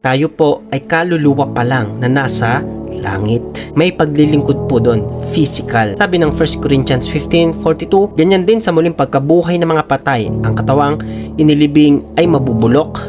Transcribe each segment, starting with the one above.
Tayo po ay kaluluwa pa lang na nasa langit. May paglilingkod po doon, physical. Sabi ng 1 Corinthians 15:42, ganyan din sa muling pagkabuhay ng mga patay, ang katawang inilibing ay mabubulok.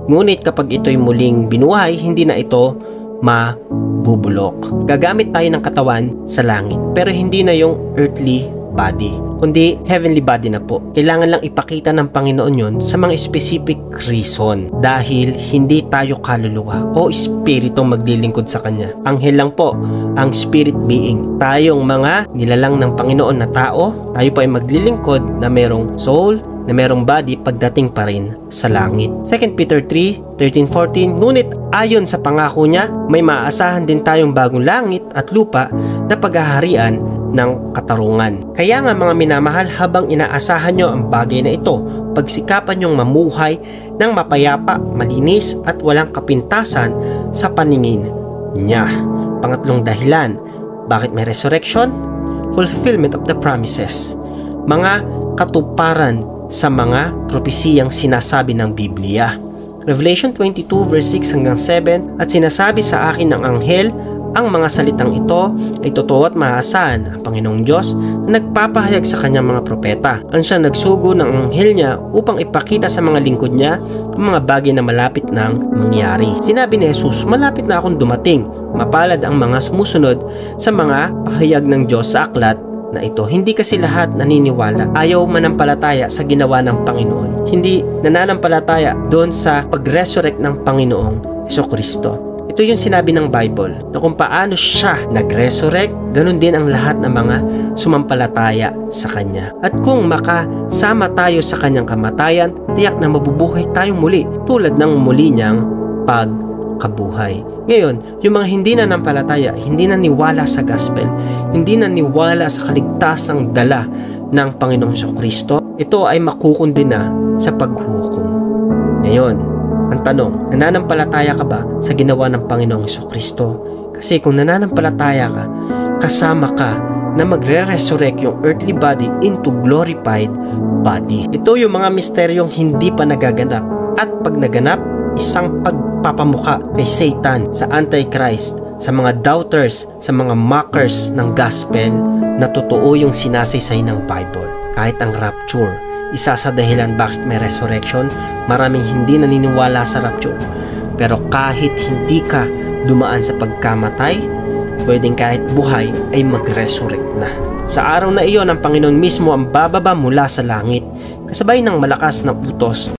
Ngunit kapag ito'y muling binuhay, hindi na ito mabubulok. Gagamit tayo ng katawan sa langit, pero hindi na yung earthly body, kundi heavenly body na po. Kailangan lang ipakita ng Panginoon yon sa mga specific reason, dahil hindi tayo kaluluwa o espiritu maglilingkod sa Kanya. Anghel lang po ang spirit being. Tayong mga nilalang ng Panginoon na tao, tayo po ay maglilingkod na merong soul, na merong body pagdating pa rin sa langit. 2 Peter 3:13-14, ngunit ayon sa pangako niya, may maaasahan din tayong bagong langit at lupa na paghaharian ng katarungan. Kaya nga mga minamahal, habang inaasahan nyo ang bagay na ito, pagsikapan nyong mamuhay ng mapayapa, malinis at walang kapintasan sa paningin niya. Pangatlong dahilan, bakit may resurrection? Fulfillment of the promises. Mga katuparan sa mga propesiyang sinasabi ng Biblia. Revelation 22:6-7, at sinasabi sa akin ng anghel, ang mga salitang ito ay totoo at maasahan. Ang Panginoong Diyos na nagpapahayag sa kanyang mga propeta. Ang siyang nagsugo ng anghel niya upang ipakita sa mga lingkod niya ang mga bagay na malapit nang mangyari. Sinabi ni Jesus, malapit na akong dumating. Mapalad ang mga sumusunod sa mga pahayag ng Diyos sa aklat na ito. Hindi kasi lahat naniniwala. Ayaw manampalataya sa ginawa ng Panginoon. Hindi nananampalataya doon sa pag-resurrect ng Panginoong Jesucristo. Ito yung sinabi ng Bible, na kung paano siya nag-resurrect, ganun din ang lahat ng mga sumampalataya sa Kanya. At kung makasama tayo sa Kanyang kamatayan, tiyak na mabubuhay tayong muli, tulad ng muli niyang pagkabuhay. Ngayon, yung mga hindi nanampalataya, hindi naniwala sa gospel, hindi naniwala sa kaligtasang dala ng Panginoong Jesucristo, ito ay makukundina sa paghukom. Ngayon, ang tanong, nananampalataya ka ba sa ginawa ng Panginoong Jesucristo? Kasi kung nananampalataya ka, kasama ka na magre-resurrect yung earthly body into glorified body. Ito yung mga misteryong hindi pa nagaganap. At pag naganap, isang pagpapamuka kay Satan, sa Antichrist, sa mga doubters, sa mga mockers ng gospel, na totoo yung sinasaysay ng Bible. Kahit ang rapture, isa sa dahilan bakit may resurrection, maraming hindi naniniwala sa rapture. Pero kahit hindi ka dumaan sa pagkamatay, pwedeng kahit buhay ay mag-resurrect na. Sa araw na iyon, ang Panginoon mismo ang bababa mula sa langit, kasabay ng malakas na utos